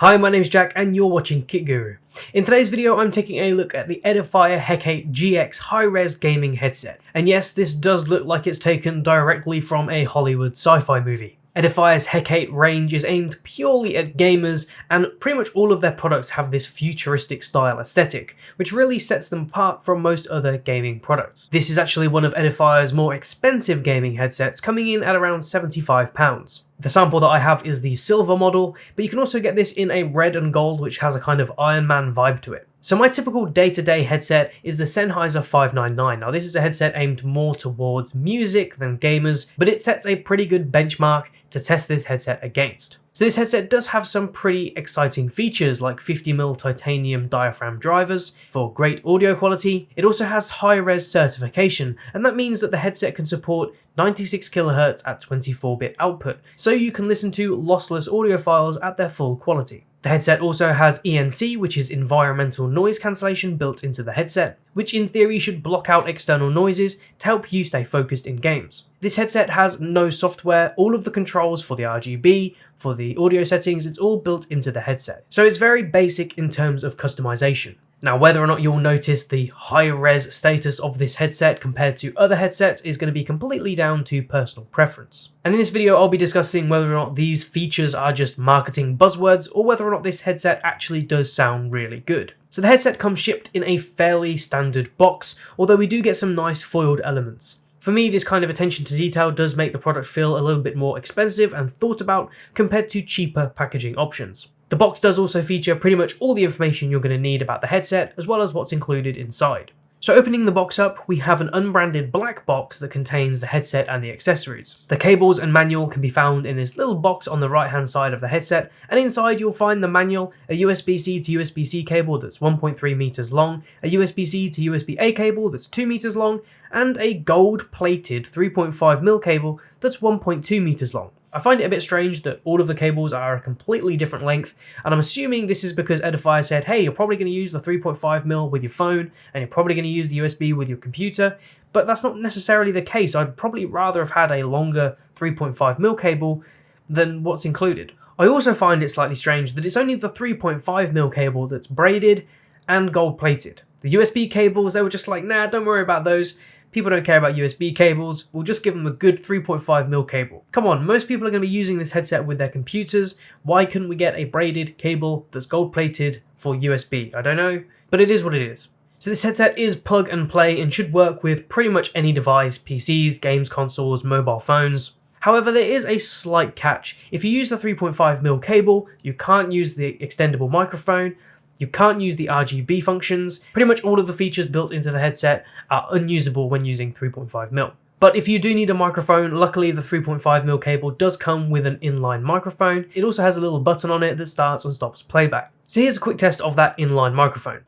Hi, my name is Jack and you're watching Kit Guru. In today's video I'm taking a look at the Edifier Hecate GX high-res gaming headset. And yes, this does look like it's taken directly from a Hollywood sci-fi movie. Edifier's Hecate range is aimed purely at gamers, and pretty much all of their products have this futuristic style aesthetic, which really sets them apart from most other gaming products. This is actually one of Edifier's more expensive gaming headsets, coming in at around £75. The sample that I have is the silver model, but you can also get this in a red and gold, which has a kind of Iron Man vibe to it. So my typical day-to-day headset is the Sennheiser 599. Now this is a headset aimed more towards music than gamers, but it sets a pretty good benchmark to test this headset against. So this headset does have some pretty exciting features like 50mm titanium diaphragm drivers for great audio quality. It also has high-res certification, and that means that the headset can support 96kHz at 24-bit output, so you can listen to lossless audio files at their full quality. The headset also has ENC, which is environmental noise cancellation, built into the headset, which in theory should block out external noises to help you stay focused in games. This headset has no software. All of the controls for the RGB, for the audio settings, it's all built into the headset. So it's very basic in terms of customization. Now, whether or not you'll notice the high-res status of this headset compared to other headsets is going to be completely down to personal preference. And in this video, I'll be discussing whether or not these features are just marketing buzzwords or whether or not this headset actually does sound really good. So the headset comes shipped in a fairly standard box, although we do get some nice foiled elements. For me, this kind of attention to detail does make the product feel a little bit more expensive and thought about compared to cheaper packaging options. The box does also feature pretty much all the information you're going to need about the headset, as well as what's included inside. So opening the box up, we have an unbranded black box that contains the headset and the accessories. The cables and manual can be found in this little box on the right hand side of the headset, and inside you'll find the manual, a USB-C to USB-C cable that's 1.3 meters long, a USB-C to USB-A cable that's 2 meters long, and a gold-plated 3.5mm cable that's 1.2 meters long. I find it a bit strange that all of the cables are a completely different length, and I'm assuming this is because Edifier said, hey, you're probably going to use the 3.5mm with your phone, and you're probably going to use the USB with your computer, but that's not necessarily the case. I'd probably rather have had a longer 3.5mm cable than what's included. I also find it slightly strange that it's only the 3.5mm cable that's braided and gold-plated. The USB cables, they were just like, nah, don't worry about those. People don't care about USB cables, we'll just give them a good 3.5mm cable. Come on, most people are going to be using this headset with their computers. Why couldn't we get a braided cable that's gold plated for USB? I don't know, but it is what it is. So this headset is plug and play and should work with pretty much any device, PCs, games consoles, mobile phones. However, there is a slight catch. If you use the 3.5mm cable, you can't use the extendable microphone, you can't use the RGB functions. Pretty much all of the features built into the headset are unusable when using 3.5mm. But if you do need a microphone, luckily the 3.5mm cable does come with an inline microphone. It also has a little button on it that starts and stops playback. So here's a quick test of that inline microphone.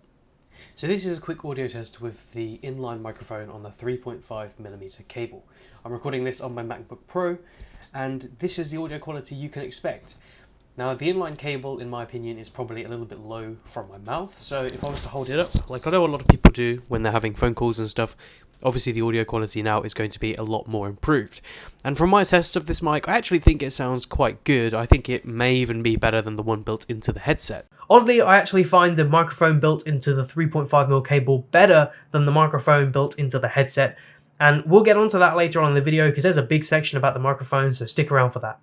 So this is a quick audio test with the inline microphone on the 3.5mm cable. I'm recording this on my MacBook Pro, and this is the audio quality you can expect. Now, the inline cable, in my opinion, is probably a little bit low from my mouth, so if I was to hold it up, like I know a lot of people do when they're having phone calls and stuff, obviously the audio quality now is going to be a lot more improved. And from my tests of this mic, I actually think it sounds quite good. I think it may even be better than the one built into the headset. Oddly, I actually find the microphone built into the 3.5mm cable better than the microphone built into the headset, and we'll get onto that later on in the video because there's a big section about the microphone, so stick around for that.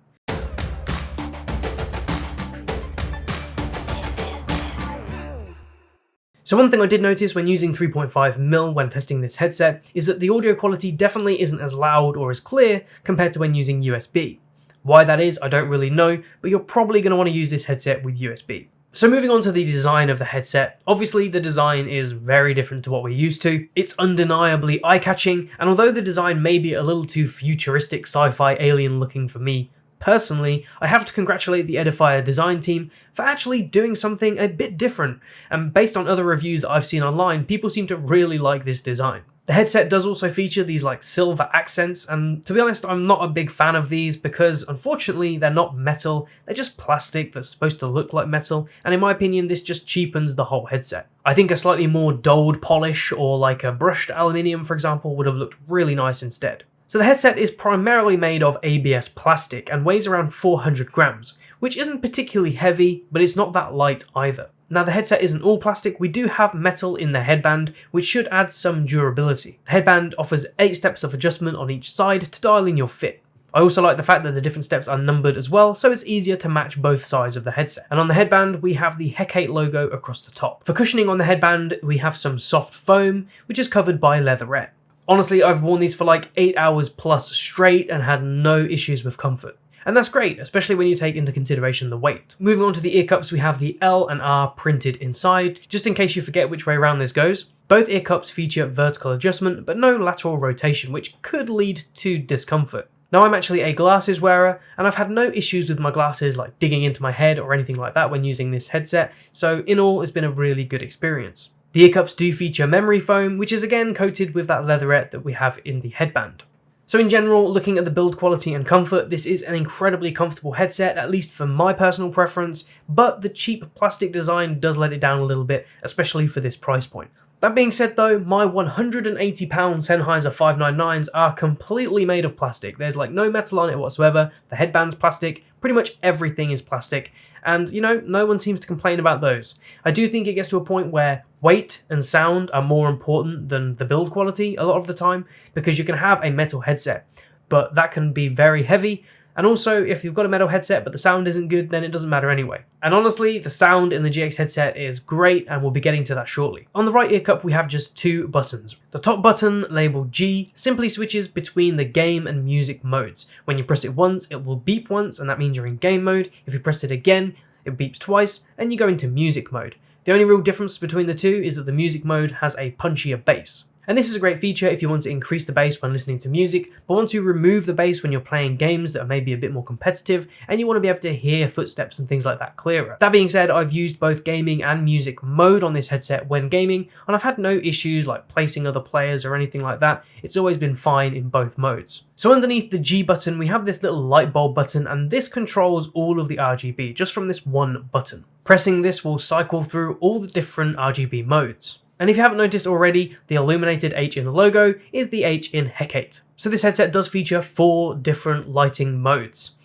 So one thing I did notice when using 3.5mm when testing this headset is that the audio quality definitely isn't as loud or as clear compared to when using USB. Why that is, I don't really know, but you're probably going to want to use this headset with USB. So moving on to the design of the headset, obviously the design is very different to what we're used to. It's undeniably eye-catching, and although the design may be a little too futuristic, sci-fi, alien looking for me, personally, I have to congratulate the Edifier design team for actually doing something a bit different, and based on other reviews that I've seen online, people seem to really like this design. The headset does also feature these like silver accents, and to be honest, I'm not a big fan of these because unfortunately they're not metal, they're just plastic that's supposed to look like metal, and in my opinion this just cheapens the whole headset. I think a slightly more dulled polish or like a brushed aluminium for example would have looked really nice instead. So the headset is primarily made of ABS plastic and weighs around 400 grams, which isn't particularly heavy, but it's not that light either. Now the headset isn't all plastic, we do have metal in the headband, which should add some durability. The headband offers 8 steps of adjustment on each side to dial in your fit. I also like the fact that the different steps are numbered as well, so it's easier to match both sides of the headset. And on the headband, we have the Hecate logo across the top. For cushioning on the headband, we have some soft foam, which is covered by leatherette. Honestly, I've worn these for like 8 hours plus straight and had no issues with comfort. And that's great, especially when you take into consideration the weight. Moving on to the ear cups, we have the L and R printed inside, just in case you forget which way around this goes. Both ear cups feature vertical adjustment, but no lateral rotation, which could lead to discomfort. Now I'm actually a glasses wearer, and I've had no issues with my glasses like digging into my head or anything like that when using this headset, so in all it's been a really good experience. The ear cups do feature memory foam, which is again coated with that leatherette that we have in the headband. So in general, looking at the build quality and comfort, this is an incredibly comfortable headset, at least for my personal preference, but the cheap plastic design does let it down a little bit, especially for this price point. That being said though, my £180 Sennheiser 599s are completely made of plastic. There's like no metal on it whatsoever, the headband's plastic, pretty much everything is plastic, and you know, no one seems to complain about those. I do think it gets to a point where weight and sound are more important than the build quality a lot of the time, because you can have a metal headset, but that can be very heavy. And also, if you've got a metal headset but the sound isn't good, then it doesn't matter anyway. And honestly, the sound in the GX headset is great, and we'll be getting to that shortly. On the right ear cup, we have just 2 buttons. The top button, labeled G, simply switches between the game and music modes. When you press it once, it will beep once, and that means you're in game mode. If you press it again, it beeps twice, and you go into music mode. The only real difference between the two is that the music mode has a punchier bass. And this is a great feature if you want to increase the bass when listening to music, but want to remove the bass when you're playing games that are maybe a bit more competitive, and you want to be able to hear footsteps and things like that clearer. That being said, I've used both gaming and music mode on this headset when gaming, and I've had no issues like placing other players or anything like that. It's always been fine in both modes. So underneath the G button, we have this little light bulb button, and this controls all of the RGB just from this one button. Pressing this will cycle through all the different RGB modes. And if you haven't noticed already, the illuminated H in the logo is the H in Hecate. So this headset does feature 4 different lighting modes.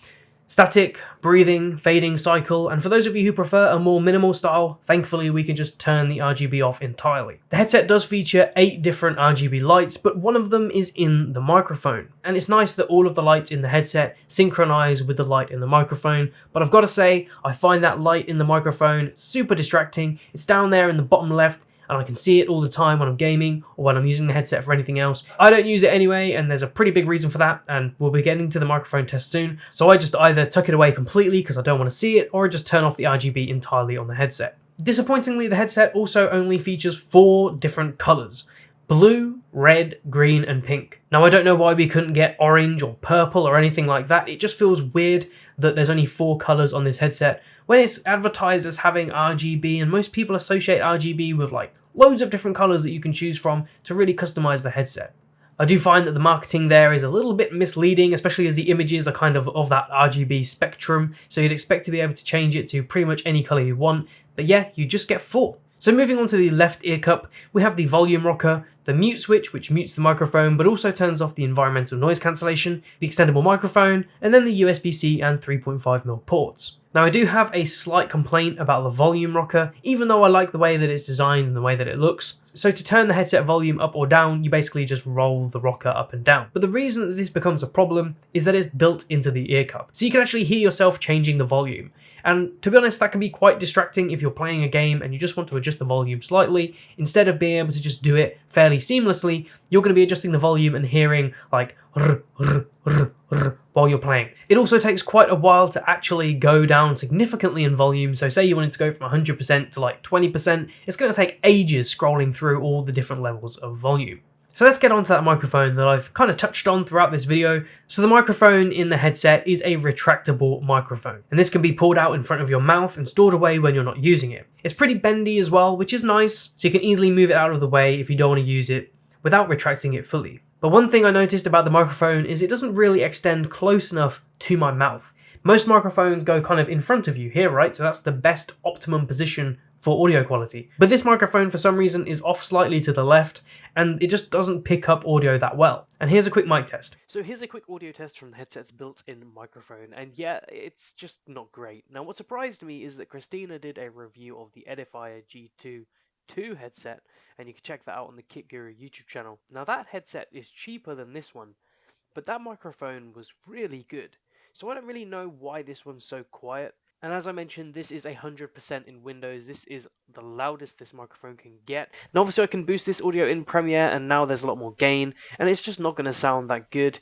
Static, breathing, fading, cycle, and for those of you who prefer a more minimal style, thankfully we can just turn the RGB off entirely. The headset does feature 8 different RGB lights, but one of them is in the microphone. And it's nice that all of the lights in the headset synchronize with the light in the microphone, but I've got to say, I find that light in the microphone super distracting. It's down there in the bottom left, and I can see it all the time when I'm gaming or when I'm using the headset for anything else. I don't use it anyway, and there's a pretty big reason for that, and we'll be getting to the microphone test soon. So I just either tuck it away completely because I don't want to see it, or I just turn off the RGB entirely on the headset. Disappointingly, the headset also only features 4 different colours: blue, red, green, and pink. Now I don't know why we couldn't get orange or purple or anything like that. It just feels weird that there's only 4 colours on this headset when it's advertised as having RGB, and most people associate RGB with like loads of different colours that you can choose from to really customise the headset. I do find that the marketing there is a little bit misleading, especially as the images are kind of that RGB spectrum, so you'd expect to be able to change it to pretty much any colour you want, but yeah, you just get 4. So moving on to the left ear cup, we have the volume rocker, the mute switch which mutes the microphone but also turns off the environmental noise cancellation, the extendable microphone, and then the USB-C and 3.5mm ports. Now I do have a slight complaint about the volume rocker, even though I like the way that it's designed and the way that it looks. So to turn the headset volume up or down, you basically just roll the rocker up and down. But the reason that this becomes a problem is that it's built into the ear cup. So you can actually hear yourself changing the volume. And to be honest, that can be quite distracting if you're playing a game and you just want to adjust the volume slightly. Instead of being able to just do it fairly seamlessly, you're going to be adjusting the volume and hearing like while you're playing. It also takes quite a while to actually go down significantly in volume. So say you wanted to go from 100% to like 20%, it's going to take ages scrolling through all the different levels of volume. So let's get onto that microphone that I've kind of touched on throughout this video. So the microphone in the headset is a retractable microphone, and this can be pulled out in front of your mouth and stored away when you're not using it. It's pretty bendy as well, which is nice, so you can easily move it out of the way if you don't want to use it without retracting it fully. But one thing I noticed about the microphone is it doesn't really extend close enough to my mouth. Most microphones go kind of in front of you here, right? So that's the best optimum position for audio quality. But this microphone for some reason is off slightly to the left, and it just doesn't pick up audio that well. And here's a quick mic test. So here's a quick audio test from the headset's built-in microphone, and yeah, it's just not great. Now what surprised me is that Christina did a review of the Edifier G2 headset, and you can check that out on the Kit Guru YouTube channel. Now that headset is cheaper than this one, but that microphone was really good. So I don't really know why this one's so quiet. And as I mentioned, this is 100% in Windows. This is the loudest this microphone can get. Now obviously I can boost this audio in Premiere, and now there's a lot more gain, and it's just not going to sound that good.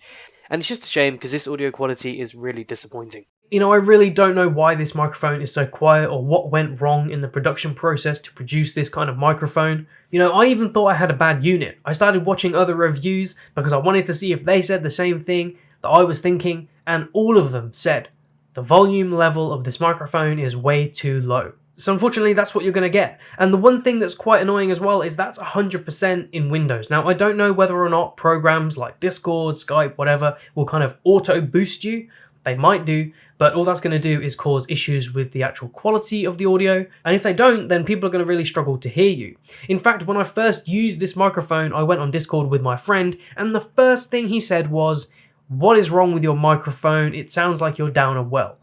And it's just a shame because this audio quality is really disappointing. You know, I really don't know why this microphone is so quiet or what went wrong in the production process to produce this kind of microphone. You know, I even thought I had a bad unit. I started watching other reviews because I wanted to see if they said the same thing that I was thinking, and all of them said the volume level of this microphone is way too low. So unfortunately, that's what you're going to get. And the one thing that's quite annoying as well is that's 100% in Windows. Now, I don't know whether or not programs like Discord, Skype, whatever, will kind of auto boost you. They might do, but all that's going to do is cause issues with the actual quality of the audio. And if they don't, then people are going to really struggle to hear you. In fact, when I first used this microphone, I went on Discord with my friend, and the first thing he said was, "What is wrong with your microphone? It sounds like you're down a well."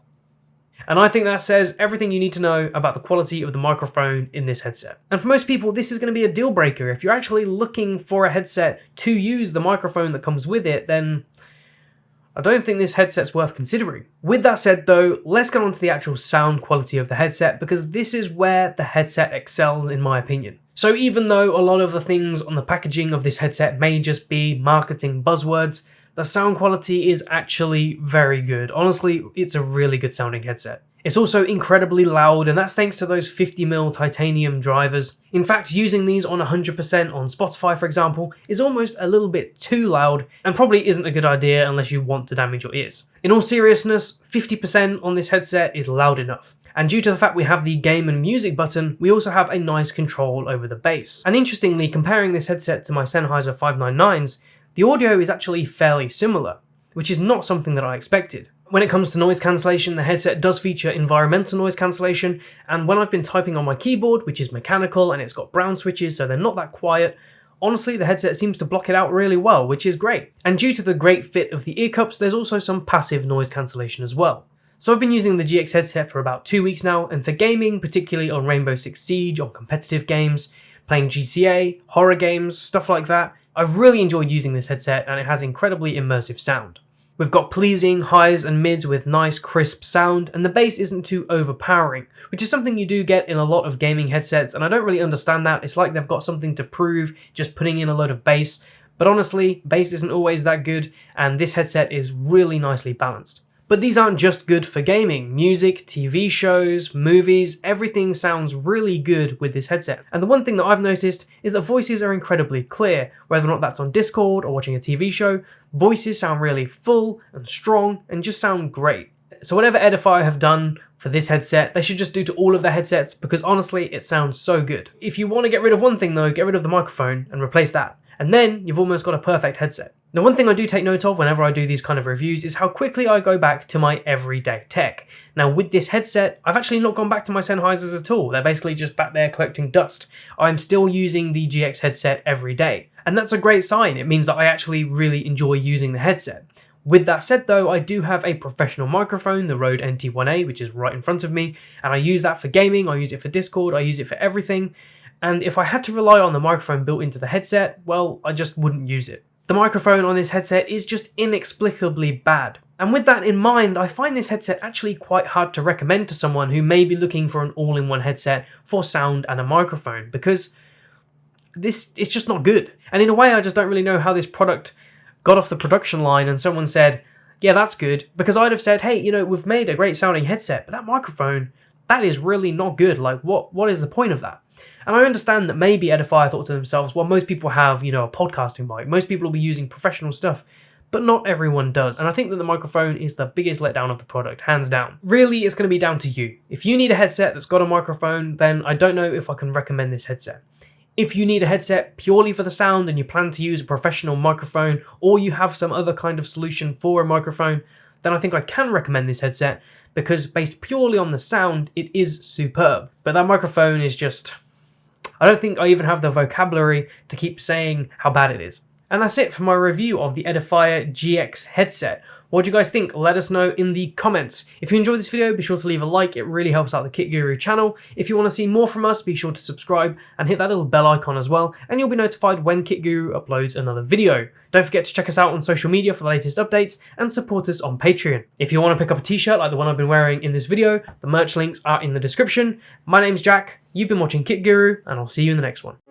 And I think that says everything you need to know about the quality of the microphone in this headset. And for most people, this is going to be a deal breaker. If you're actually looking for a headset to use the microphone that comes with it, then I don't think this headset's worth considering. With that said though, let's get on to the actual sound quality of the headset, because this is where the headset excels in my opinion. So even though a lot of the things on the packaging of this headset may just be marketing buzzwords, the sound quality is actually very good. Honestly, it's a really good sounding headset. It's also incredibly loud, and that's thanks to those 50mm titanium drivers. In fact, using these on 100% on Spotify, for example, is almost a little bit too loud, and probably isn't a good idea unless you want to damage your ears. In all seriousness, 50% on this headset is loud enough. And due to the fact we have the game and music button, we also have a nice control over the bass. And interestingly, comparing this headset to my Sennheiser 599s, the audio is actually fairly similar, which is not something that I expected. When it comes to noise cancellation, the headset does feature environmental noise cancellation, and when I've been typing on my keyboard, which is mechanical and it's got brown switches so they're not that quiet, honestly the headset seems to block it out really well, which is great. And due to the great fit of the Earcups, there's also some passive noise cancellation as well. So I've been using the GX headset for about 2 weeks now, and for gaming, particularly on Rainbow Six Siege, on competitive games, playing GTA, horror games, stuff like that, I've really enjoyed using this headset, and it has incredibly immersive sound. We've got pleasing highs and mids with nice crisp sound, and the bass isn't too overpowering, which is something you do get in a lot of gaming headsets, and I don't really understand that. It's like they've got something to prove just putting in a load of bass, but honestly, bass isn't always that good, and this headset is really nicely balanced. But these aren't just good for gaming. Music, TV shows, movies, everything sounds really good with this headset. And the one thing that I've noticed is that voices are incredibly clear. Whether or not that's on Discord or watching a TV show, voices sound really full and strong and just sound great. So whatever Edifier have done for this headset, they should just do to all of their headsets, because honestly, it sounds so good. If you want to get rid of one thing though, get rid of the microphone and replace that. And then you've almost got a perfect headset. Now, one thing I do take note of whenever I do these kind of reviews is how quickly I go back to my everyday tech. Now, with this headset, I've actually not gone back to my Sennheisers at all. They're basically just back there collecting dust. I'm still using the GX headset every day. And that's a great sign. It means that I actually really enjoy using the headset. With that said though, I do have a professional microphone, the Rode NT1A, which is right in front of me. And I use that for gaming, I use it for Discord, I use it for everything. And if I had to rely on the microphone built into the headset, well, I just wouldn't use it. The microphone on this headset is just inexplicably bad. And with that in mind, I find this headset actually quite hard to recommend to someone who may be looking for an all-in-one headset for sound and a microphone, because it's just not good. And in a way, I just don't really know how this product got off the production line and someone said, yeah, that's good, because I'd have said, hey, you know, we've made a great sounding headset, but that microphone, that is really not good. Like, what is the point of that? And I understand that maybe Edifier thought to themselves, well, most people have, you know, a podcasting mic. Most people will be using professional stuff, but not everyone does. And I think that the microphone is the biggest letdown of the product, hands down. Really, it's going to be down to you. If you need a headset that's got a microphone, then I don't know if I can recommend this headset. If you need a headset purely for the sound and you plan to use a professional microphone, or you have some other kind of solution for a microphone, then I think I can recommend this headset, because based purely on the sound, it is superb. But that microphone is just... I don't think I even have the vocabulary to keep saying how bad it is. And that's it for my review of the Edifier GX headset. What do you guys think? Let us know in the comments. If you enjoyed this video, be sure to leave a like. It really helps out the Kit Guru channel. If you want to see more from us, be sure to subscribe and hit that little bell icon as well, and you'll be notified when Kit Guru uploads another video. Don't forget to check us out on social media for the latest updates and support us on Patreon. If you want to pick up a t-shirt like the one I've been wearing in this video, the merch links are in the description. My name's Jack, you've been watching Kit Guru, and I'll see you in the next one.